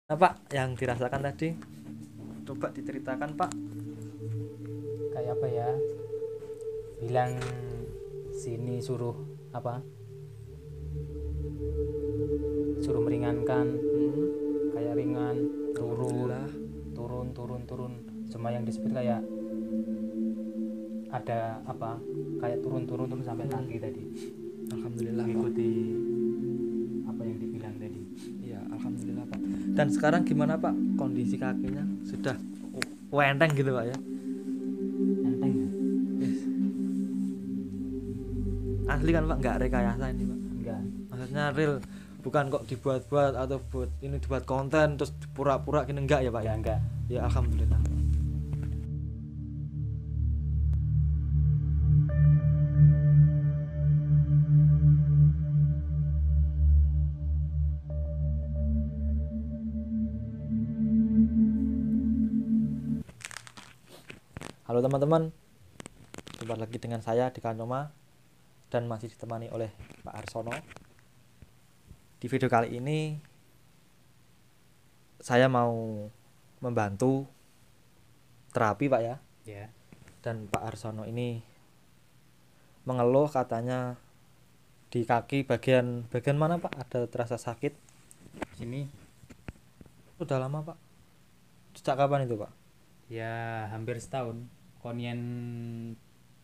Nah, Pak, yang dirasakan tadi, coba diceritakan, Pak. Kayak apa ya, bilang sini suruh apa, suruh meringankan, kayak ringan, turun Alhamdulillah. turun turun turun. Cuma yang disebut kayak ada apa, kayak turun turun turun sampai kaki tadi, Alhamdulillah, Pak. mengikuti apa yang dibilang tadi. Iya, alhamdulillah, Pak. Dan sekarang gimana, Pak? Kondisi kakinya sudah wenteng gitu, Pak ya? Enteng ya? Yes. Asli kan, Pak? Nggak rekayasa ini, Pak. Enggak. Maksudnya real, bukan kok dibuat-buat atau buat ini dibuat konten terus pura-pura gini, enggak ya, Pak ya? Enggak. Ya, alhamdulillah. Halo teman-teman, jumpa lagi dengan saya di Kanoma dan masih ditemani oleh Pak Arsono. Di video kali ini saya mau membantu terapi, Pak ya. Ya. Dan Pak Arsono ini mengeluh katanya di kaki bagian mana, Pak? Ada terasa sakit. Sini Sudah lama, Pak? Sejak kapan itu, Pak? ya hampir setahun, konien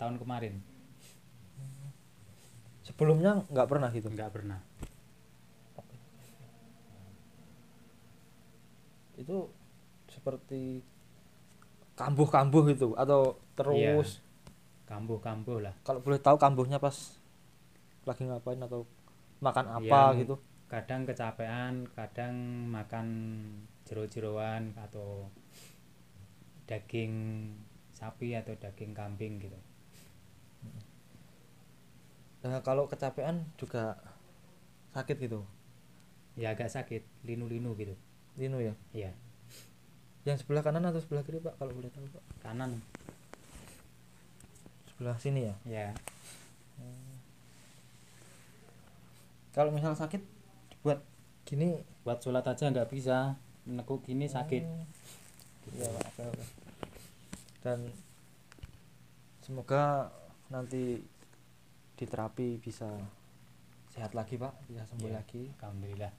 tahun kemarin. Sebelumnya nggak pernah gitu. Enggak pernah. Itu seperti kambuh-kambuh itu atau terus? Kambuh-kambuh lah. Kalau boleh tahu kambuhnya pas lagi ngapain atau makan apa Yang gitu? kadang kecapean, kadang makan jero-jeroan atau daging sapi atau daging kambing gitu. Nah, kalau kecapean juga sakit gitu. Ya agak sakit, linu-linu gitu. Linu ya. Iya. Yang sebelah kanan atau sebelah kiri, Pak? Kalau boleh tahu, Pak. Kanan. Sebelah sini ya. Ya. Kalau misal sakit buat gini. Buat sholat aja nggak bisa, menekuk gini sakit. Iya, Pak. Oke. Dan semoga nanti di terapi bisa sehat lagi, Pak, bisa sembuh Ya, lagi. alhamdulillah.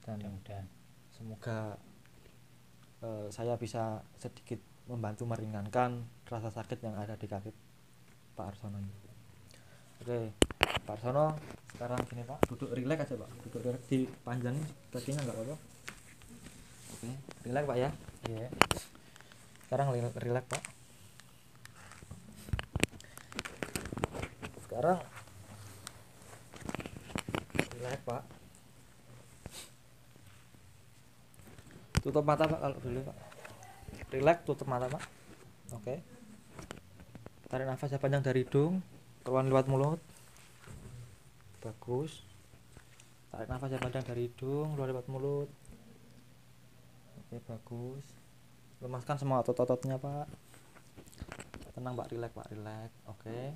Dan Mudah-mudahan. semoga saya bisa sedikit membantu meringankan rasa sakit yang ada di kaki Pak Arsono ini. Oke, Pak Arsono, sekarang gini, Pak, duduk rileks aja, Pak. Duduk rileks, dipanjangin kakinya nggak apa-apa. Oke, rileks, Pak ya. Iya. Sekarang rileks, Pak. Sekarang rileks, Pak. Tutup mata, Pak, kalau boleh, Pak. Rileks, tutup mata, Pak. Oke. Tarik nafas yang panjang dari hidung, keluar lewat mulut. Bagus. Tarik nafas yang panjang dari hidung, keluar lewat mulut. Oke, bagus. Lemaskan semua otot-ototnya, Pak. Tenang, Pak, rileks, Pak, rileks. Oke.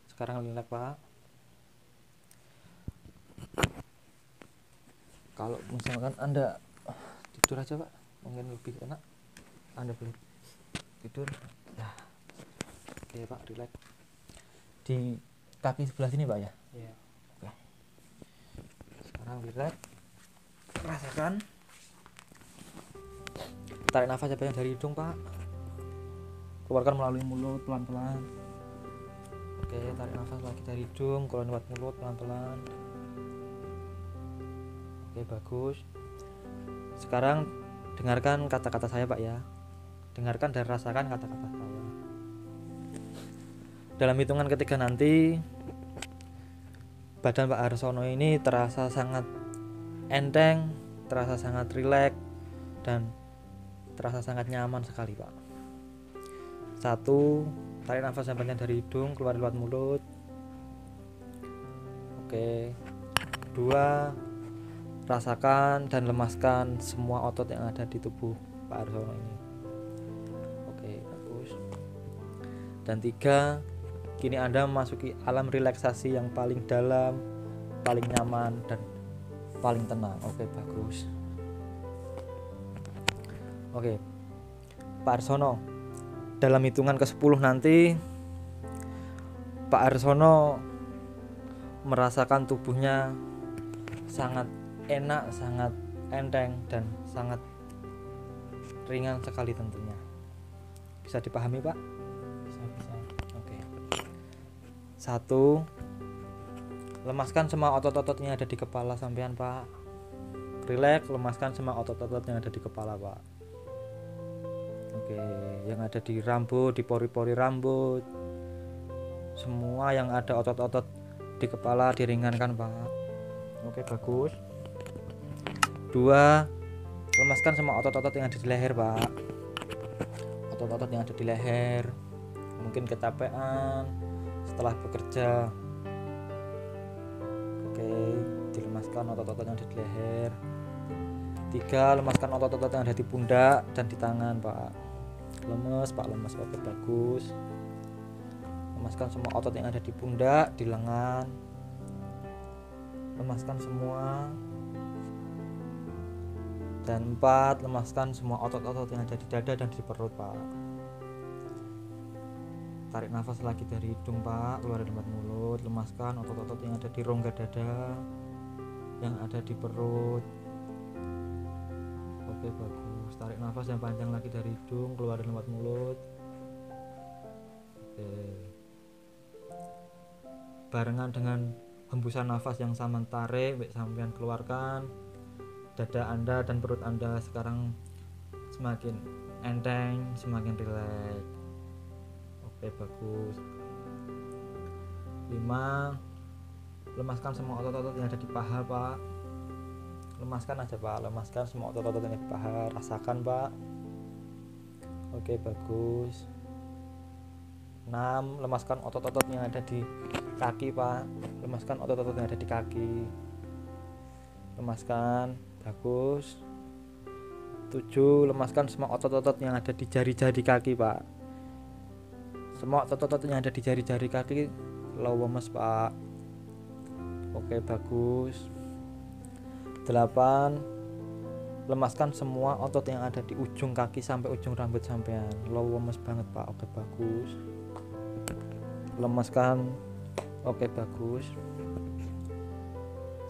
Sekarang rileks, Pak. Kalau misalkan Anda tidur aja, Pak, mungkin lebih enak. Anda boleh tidur. Ya. Oke, Pak, rileks. Di kaki sebelah sini, Pak ya. Iya. Oke. Sekarang rileks. Rasakan. Tarik nafas yang panjang dari hidung, Pak. Keluarkan melalui mulut pelan-pelan. Oke, tarik nafas lagi dari hidung, keluar lewat mulut pelan-pelan. Oke, bagus. Sekarang dengarkan kata-kata saya, Pak ya. Dengarkan dan rasakan kata-kata saya. Dalam hitungan ketiga nanti, badan Pak Arsono ini terasa sangat enteng, terasa sangat rileks, dan terasa sangat nyaman sekali, Pak. 1, tarik nafas yang panjang dari hidung, keluar lewat mulut. Oke. 2, rasakan dan lemaskan semua otot yang ada di tubuh Pak Arsono ini. Oke, bagus. Dan 3, kini Anda memasuki alam relaksasi yang paling dalam, paling nyaman, dan paling tenang. Oke, bagus. Oke, Pak Arsono, dalam hitungan ke-10 nanti Pak Arsono merasakan tubuhnya sangat enak, sangat enteng, dan sangat ringan sekali tentunya. Bisa dipahami, Pak? Bisa. Oke. 1. Lemaskan semua otot-otot yang ada di kepala sampean, Pak. Rileks, lemaskan semua otot-otot yang ada di kepala, Pak. Oke, yang ada di rambut, di pori-pori rambut. Semua yang ada otot-otot di kepala diringankan, Pak. Oke, bagus. 2. Lemaskan semua otot-otot yang ada di leher, Pak. Otot-otot yang ada di leher. Mungkin kecapean setelah bekerja. Oke, dilemaskan otot-otot yang ada di leher. 3. Lemaskan otot-otot yang ada di pundak dan di tangan, Pak. Lemes, Pak, lemes. Oke, bagus. Lemaskan semua otot yang ada di pundak, di lengan. Lemaskan semua. Dan 4. Lemaskan semua otot-otot yang ada di dada dan di perut, Pak. Tarik nafas lagi dari hidung, Pak, keluarin lewat mulut. Lemaskan otot-otot yang ada di rongga dada, yang ada di perut. Oke, bagus. Tarik nafas yang panjang lagi dari hidung, keluarin lewat mulut. Oke. Barengan dengan hembusan nafas yang sama tarik, sampean keluarkan. Dada Anda dan perut Anda sekarang semakin enteng, semakin rileks. Oke, bagus. 5. Lemaskan semua otot-otot yang ada di paha, Pak. Lemaskan aja, Pak. Lemaskan semua otot-otot yang ada di paha. Rasakan, Pak. Oke, bagus. 6. Lemaskan otot-otot yang ada di kaki, Pak. Lemaskan otot-otot yang ada di kaki. Lemaskan. Bagus. 7. Lemaskan semua otot-otot yang ada di jari-jari kaki, Pak. Semua otot-otot yang ada di jari-jari kaki lemes, Pak. Oke, bagus. 8. Lemaskan semua otot yang ada di ujung kaki sampai ujung rambut sampean. Lemes banget, Pak. Oke, bagus. Lemaskan. Oke, bagus.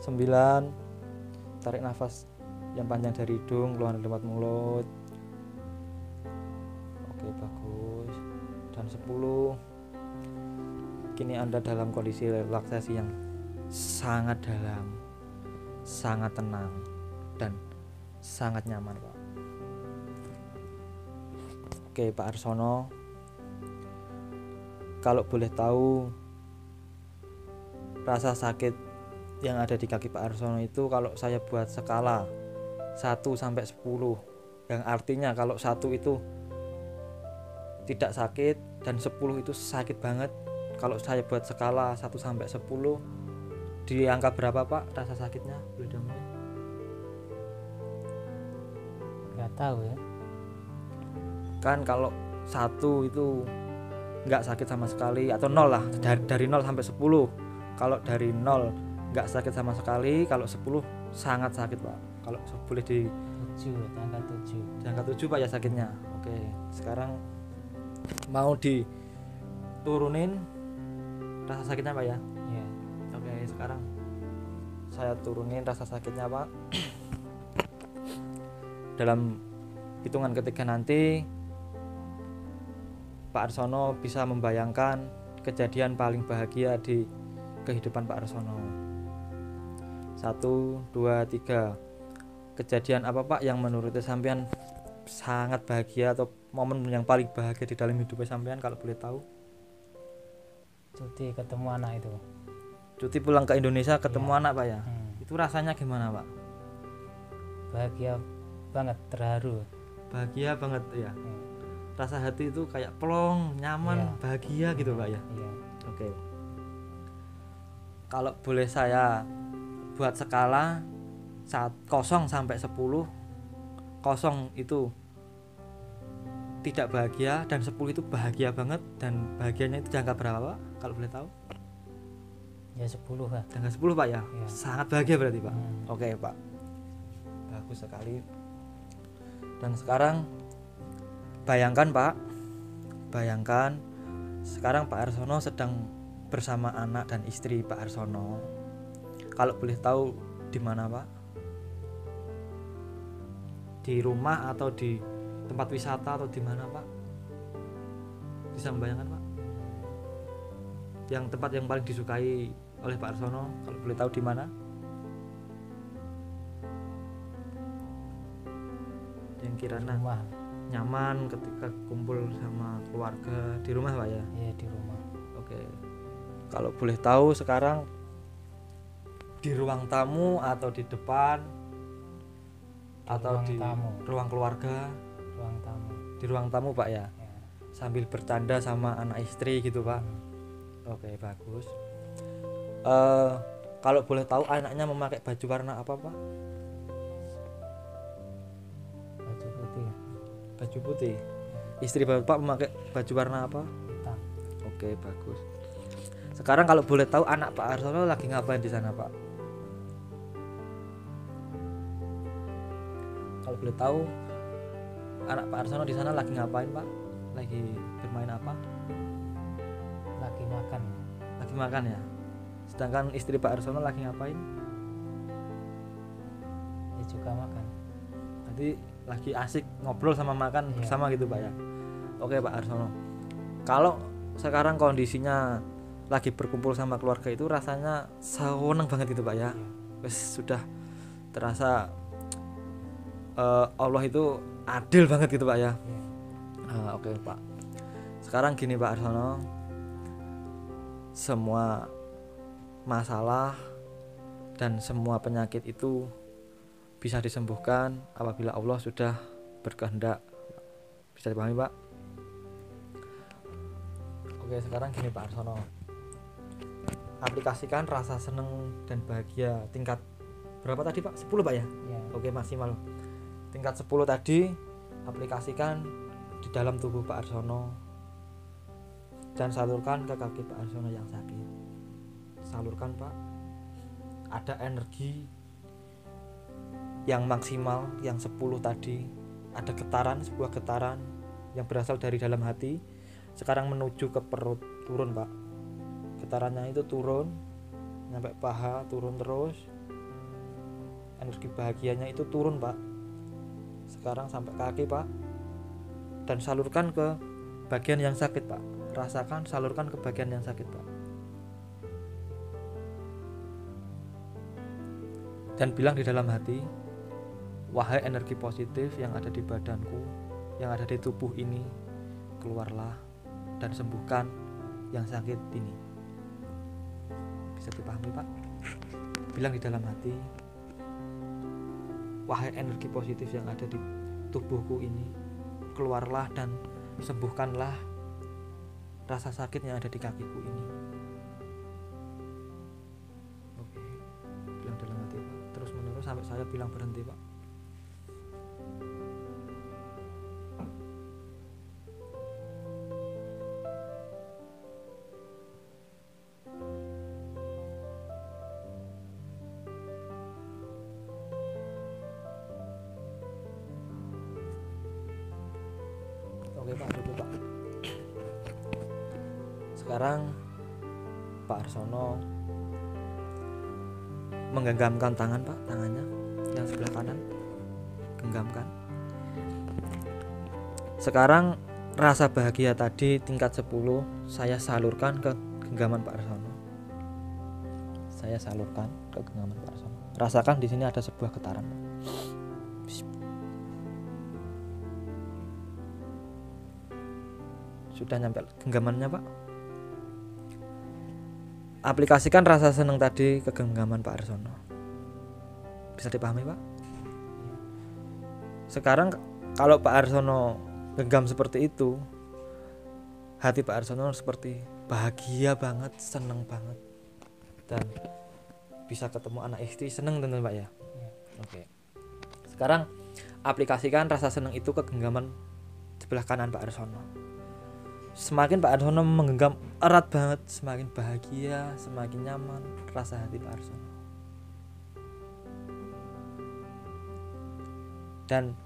9. Tarik nafas yang panjang dari hidung, keluar lewat mulut. Oke, bagus. Dan 10. Kini Anda dalam kondisi relaksasi yang sangat dalam, sangat tenang, dan sangat nyaman, Pak. Oke, Pak Arsono, kalau boleh tahu, rasa sakit yang ada di kaki Pak Arsono itu kalau saya buat skala 1 sampai 10, yang artinya kalau 1 itu tidak sakit dan 10 itu sakit banget. Kalau saya buat skala 1 sampai 10, di angka berapa, Pak, rasa sakitnya? Boleh damai? Nggak tahu ya. Kan kalau 1 itu nggak sakit sama sekali, atau 0 lah, dari 0 sampai 10. Kalau dari 0 nggak sakit sama sekali, kalau 10 sangat sakit, Pak. Kalau boleh di 7, angka 7. di angka 7, Pak, ya sakitnya. Oke, sekarang mau diturunin rasa sakitnya, Pak, ya. Ya. Oke, sekarang saya turunin rasa sakitnya, Pak. Dalam hitungan ketiga nanti Pak Arsono bisa membayangkan kejadian paling bahagia di kehidupan Pak Arsono. 1, 2, 3. Kejadian apa, Pak, yang menurut sampean sangat bahagia, atau momen yang paling bahagia di dalam hidup sampean, kalau boleh tahu? Cuti ketemu anak itu. Cuti pulang ke Indonesia ketemu Iya. anak, Pak, ya. Itu rasanya gimana, Pak? Bahagia banget, terharu. Bahagia banget ya. Rasa hati itu kayak plong, nyaman, Iya. bahagia gitu, Pak, ya. Iya. Oke. Kalau boleh saya buat skala 0 sampai 10, 0 itu tidak bahagia dan 10 itu bahagia banget. Dan bahagianya itu jangka berapa, Pak, kalau boleh tahu? Ya 10 lah. Jangka 10, Pak, ya. Iya. Sangat bahagia berarti, Pak. Hmm. Oke, Pak. Bagus sekali. Dan sekarang bayangkan Pak, bayangkan sekarang Pak Arsono sedang bersama anak dan istri Pak Arsono. Kalau boleh tahu di mana Pak? Di rumah atau di tempat wisata atau di mana Pak? Bisa membayangkan Pak? Yang tempat yang paling disukai oleh Pak Arsono, kalau boleh tahu di mana? Yang kiranya Rumah. nyaman ketika kumpul sama keluarga di rumah Pak ya? Iya, di rumah. Oke. Kalau boleh tahu sekarang di ruang tamu atau di depan atau ruang di tamu. ruang keluarga? Ruang tamu. Di ruang tamu Pak ya? Ya. Sambil bercanda sama anak istri gitu Pak. Oke, bagus. Kalau boleh tahu anaknya memakai baju warna apa Pak? Baju putih. Baju putih. Istri Bapak memakai baju warna apa? Hitam. Oke, bagus. Sekarang kalau boleh tahu anak Pak Arsono lagi ngapain di sana Pak? Kalau boleh tahu anak Pak Arsono di sana lagi ngapain Pak? Lagi bermain apa? Lagi makan. Lagi makan ya. Sedangkan istri Pak Arsono lagi ngapain? Ya juga makan. Nanti lagi asik ngobrol sama makan bersama gitu Pak ya. Oke Pak Arsono. Kalau sekarang kondisinya lagi berkumpul sama keluarga itu rasanya seneng banget gitu Pak ya. Wes sudah terasa Allah itu adil banget gitu Pak ya. Oke Pak. Sekarang gini Pak Arsono. Semua masalah dan semua penyakit itu bisa disembuhkan apabila Allah sudah berkehendak. Bisa dipahami Pak? Oke, sekarang gini Pak Arsono. Aplikasikan rasa seneng dan bahagia tingkat berapa tadi Pak? 10 Pak ya? Ya. Oke, maksimal. Tingkat 10 tadi aplikasikan di dalam tubuh Pak Arsono dan salurkan ke kaki Pak Arsono yang sakit. Salurkan Pak. Ada energi yang maksimal, yang 10 tadi. Ada getaran, sebuah getaran yang berasal dari dalam hati sekarang menuju ke perut, turun Pak. Getarannya itu turun sampai paha, turun terus. Energi bahagianya itu turun Pak. Sekarang sampai kaki Pak. Dan salurkan ke bagian yang sakit Pak. Rasakan, salurkan ke bagian yang sakit Pak. Dan bilang di dalam hati, wahai energi positif yang ada di badanku, yang ada di tubuh ini, keluarlah dan sembuhkan yang sakit ini. Bisa dipahami Pak? Bilang di dalam hati, wahai energi positif yang ada di tubuhku ini, keluarlah dan sembuhkanlah rasa sakit yang ada di kakiku ini. Oke, bilang dalam hati Pak. Terus menerus sampai saya bilang berhenti Pak. Oke Pak, cukup Pak. Sekarang Pak Arsono menggenggamkan tangan Pak, tangannya yang sebelah kanan, genggamkan. Sekarang rasa bahagia tadi tingkat 10 saya salurkan ke genggaman Pak Arsono. Saya salurkan ke genggaman Pak Arsono. Rasakan di sini ada sebuah getaran. Sudah nyampe genggamannya Pak. Aplikasikan rasa senang tadi ke genggaman Pak Arsono. Bisa dipahami Pak? Sekarang kalau Pak Arsono genggam seperti itu, hati Pak Arsono seperti bahagia banget, seneng banget, dan bisa ketemu anak istri, seneng tentu Pak ya. Oke. Sekarang aplikasikan rasa seneng itu ke genggaman sebelah kanan Pak Arsono. Semakin Pak Arsono menggenggam erat banget, semakin bahagia, semakin nyaman rasa hati Pak Arsono. Dan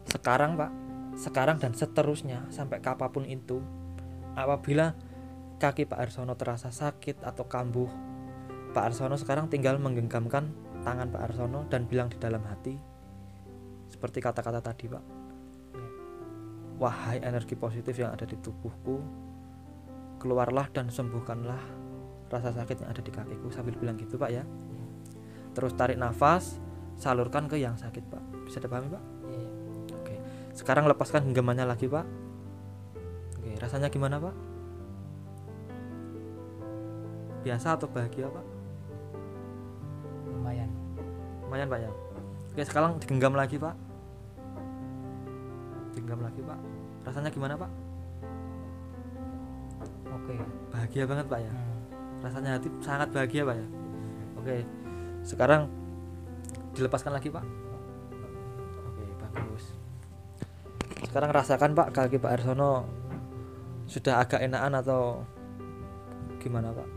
sekarang Pak, sekarang dan seterusnya sampai kapanpun itu, apabila kaki Pak Arsono terasa sakit atau kambuh, Pak Arsono sekarang tinggal menggenggamkan tangan Pak Arsono dan bilang di dalam hati seperti kata-kata tadi Pak, wahai energi positif yang ada di tubuhku, keluarlah dan sembuhkanlah rasa sakit yang ada di kakiku, sambil bilang gitu Pak ya. Terus tarik nafas, salurkan ke yang sakit Pak. Bisa dipahami Pak? Iya. Oke. Sekarang lepaskan genggamannya lagi Pak. Oke, rasanya gimana Pak? Biasa atau bahagia Pak? Lumayan. Lumayan Pak ya. Oke, sekarang digenggam lagi Pak. Digenggam lagi Pak. Rasanya gimana Pak? Oke. Bahagia banget Pak ya. Rasanya hati sangat bahagia Pak ya. Oke. Sekarang dilepaskan lagi Pak. Oke, bagus. Sekarang rasakan Pak, kaki Pak Arsono sudah agak enakan atau gimana Pak?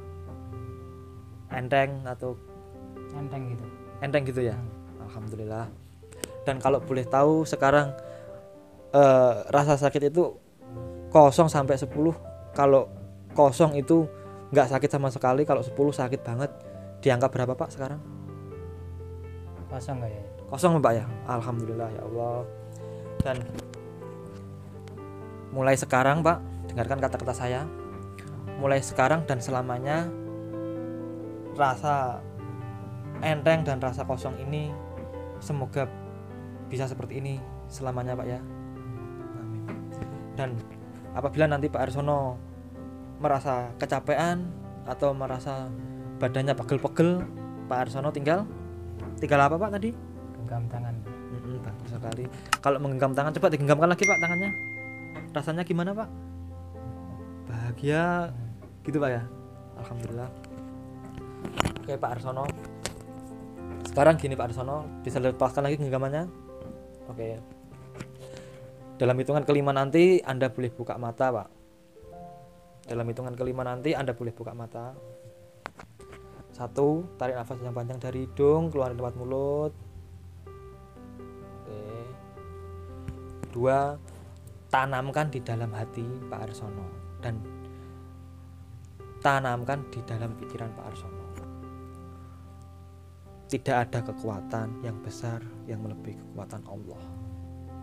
Enteng atau Enteng gitu. enteng gitu ya? Alhamdulillah. Dan kalau boleh tahu sekarang rasa sakit itu 0 sampai 10. Kalau 0 itu nggak sakit sama sekali, kalau 10 sakit banget. Di angka berapa Pak sekarang? Kosong nggak ya? 0 Pak ya? Alhamdulillah ya Allah. Dan mulai sekarang Pak, dengarkan kata-kata saya. Mulai sekarang dan selamanya, rasa enteng dan rasa kosong ini semoga bisa seperti ini selamanya Pak ya. Amin. Dan apabila nanti Pak Arsono merasa kecapean atau merasa badannya pegel-pegel, Pak Arsono tinggal apa Pak tadi? Genggam tangan. Bagus sekali. Kalau menggenggam tangan, coba digenggamkan lagi Pak tangannya. Rasanya gimana Pak? Bahagia gitu Pak ya. Alhamdulillah. Oke Pak Arsono, sekarang gini Pak Arsono, bisa lepaskan lagi genggamannya. Oke. Dalam hitungan kelima nanti Anda boleh buka mata Pak. Dalam hitungan kelima nanti Anda boleh buka mata. 1, tarik nafas yang panjang dari hidung, keluarin lewat mulut. Oke. 2, tanamkan di dalam hati Pak Arsono dan tanamkan di dalam pikiran Pak Arsono. Tidak ada kekuatan yang besar yang melebihi kekuatan Allah.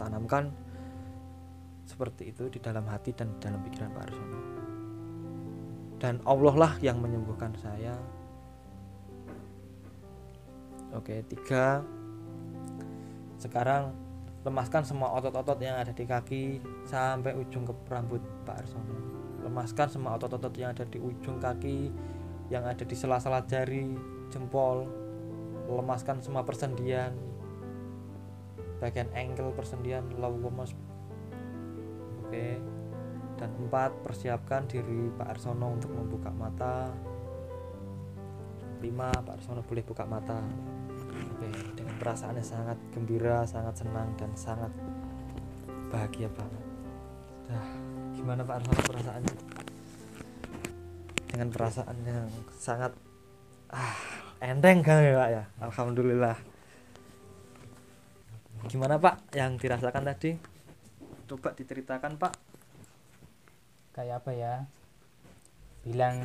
Tanamkan seperti itu di dalam hati dan di dalam pikiran Pak Arsono. Dan Allah lah yang menyembuhkan saya. Oke, 3. Sekarang lemaskan semua otot-otot yang ada di kaki sampai ujung ke rambut Pak Arsono. Lemaskan semua otot-otot yang ada di ujung kaki, yang ada di sela-sela jari, jempol. Lemaskan semua persendian, bagian ankle persendian, lemas. Oke. Dan 4, persiapkan diri Pak Arsono untuk membuka mata. 5, Pak Arsono boleh buka mata. Oke, dengan perasaannya sangat gembira, sangat senang dan sangat bahagia banget. Nah, gimana Pak Arsono perasaannya? Dengan perasaan yang sangat enteng kan ya Pak ya. Alhamdulillah. Gimana Pak yang dirasakan tadi? Coba diceritakan Pak. Kayak apa ya? Bilang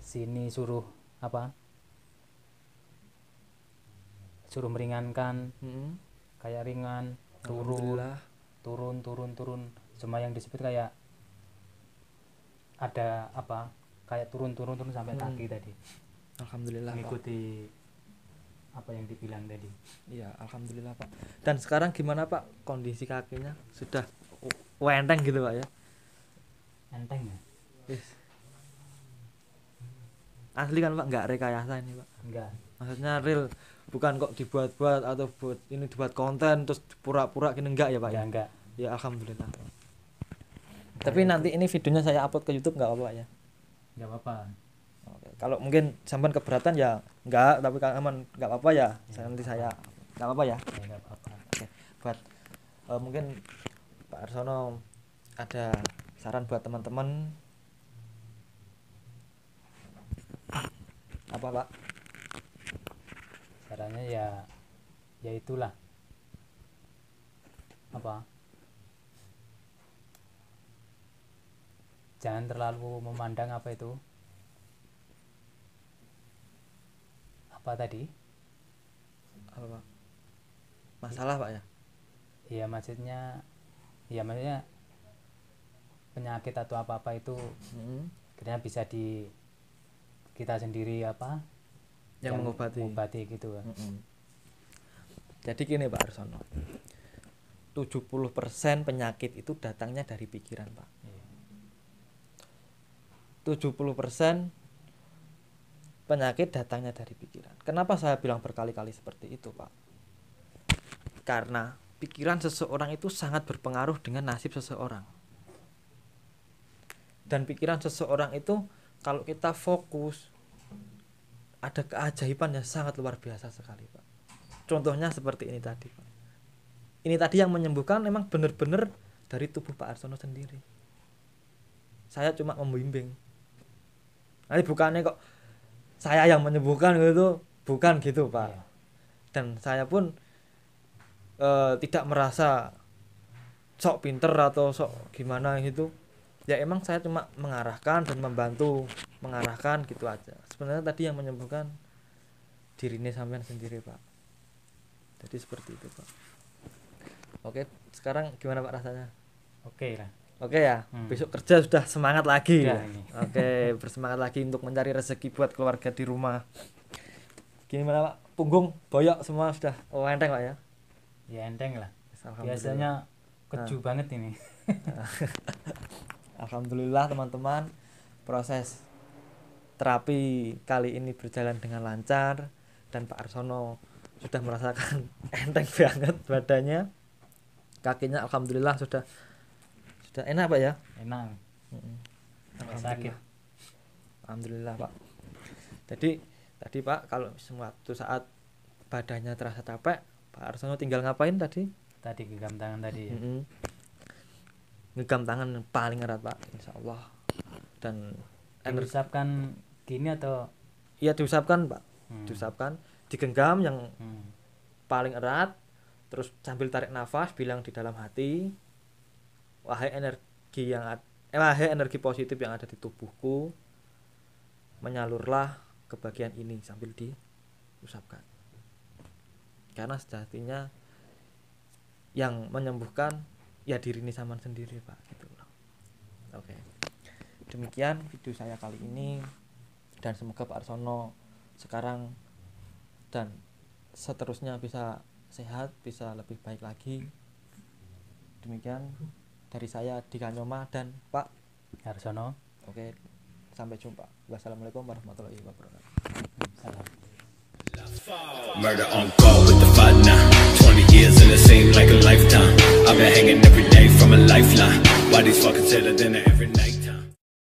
sini suruh apa? Suruh meringankan. Kayak ringan, turun. Cuma yang disebut kayak ada apa? Kayak turun sampai kaki tadi. Alhamdulillah Mengikuti apa yang dibilang tadi. Iya, alhamdulillah Pak. Dan sekarang gimana Pak kondisi kakinya? Sudah enteng gitu Pak ya? Enteng ya? Yes. Asli kan Pak, nggak rekayasa ini Pak? Enggak. Maksudnya real, bukan kok dibuat-buat atau dibuat konten terus pura-pura gini, enggak ya Pak ya? Enggak. Ya alhamdulillah. Tapi nanti ini videonya saya upload ke YouTube nggak apa-apa ya? Enggak apa-apa. Oke. Kalau mungkin sampean keberatan ya enggak, tapi kalau aman nggak apa-apa ya. Nanti saya nggak apa-apa ya. Ya enggak apa-apa. Oke. Buat mungkin Pak Arsono ada saran buat teman-teman. Apa Pak? Caranya ya itulah apa, jangan terlalu memandang apa itu, apa tadi, Apa, Pak? Masalah, Pak ya? ya maksudnya penyakit atau apa itu Mm-mm. akhirnya bisa di kita sendiri apa Yang mengobati. gitu kan. Mm-mm. Jadi gini Pak Arsono, 70% penyakit itu datangnya dari pikiran, Pak. Iya. 70% penyakit datangnya dari pikiran. Kenapa saya bilang berkali-kali seperti itu, Pak? Karena pikiran seseorang itu sangat berpengaruh dengan nasib seseorang. Dan pikiran seseorang itu kalau kita fokus, ada keajaiban yang sangat luar biasa sekali, Pak. Contohnya seperti ini tadi, Pak. Ini tadi yang menyembuhkan memang benar-benar dari tubuh Pak Arsono sendiri. Saya cuma membimbing. Nanti bukannya kok saya yang menyembuhkan gitu, bukan gitu, Pak. Iya. Dan saya pun tidak merasa sok pinter atau sok gimana gitu. Ya emang saya cuma mengarahkan dan membantu mengarahkan gitu aja. Sebenarnya tadi yang menyembuhkan dirinya sampean sendiri, Pak. Jadi seperti itu, Pak. Oke, sekarang gimana Pak rasanya? Oke lah. Oke ya, Hmm. besok kerja sudah semangat lagi. Sudah ini. Oke, bersemangat lagi untuk mencari rezeki buat keluarga di rumah. Gimana Pak? Punggung, boyok semua sudah enteng Pak ya? Ya enteng lah. Alhamdulillah. Biasanya keju banget ini. Alhamdulillah teman-teman, proses terapi kali ini berjalan dengan lancar dan Pak Arsono sudah merasakan enteng banget badannya. Kakinya alhamdulillah sudah enak Pak ya? Enak. Mm-mm. Nggak sakit. Alhamdulillah Pak. Jadi tadi Pak kalau suatu saat badannya terasa capek, Pak Arsono tinggal ngapain tadi? Tadi genggam tangan tadi ya. Mm-mm. Genggam tangan yang paling erat Pak, insya Allah. Dan energi, Diusapkan gini atau iya diusapkan Pak, diusapkan, digenggam yang paling erat, terus sambil tarik nafas bilang di dalam hati, wahai energi positif yang ada di tubuhku, menyalurlah ke bagian ini sambil diusapkan. Karena sejatinya yang menyembuhkan ya diri ini sama sendiri Pak gitu loh. Oke. Demikian video saya kali ini dan semoga Pak Arsono sekarang dan seterusnya bisa sehat, bisa lebih baik lagi. Demikian dari saya Dika Nyoma dan Pak Arsono. Oke, sampai jumpa. Wassalamualaikum warahmatullahi wabarakatuh. Salam. Murder on call with the fight now. 20 years and it seemed like a lifetime. I've been hanging every day from a lifeline. Why these fuckers said it then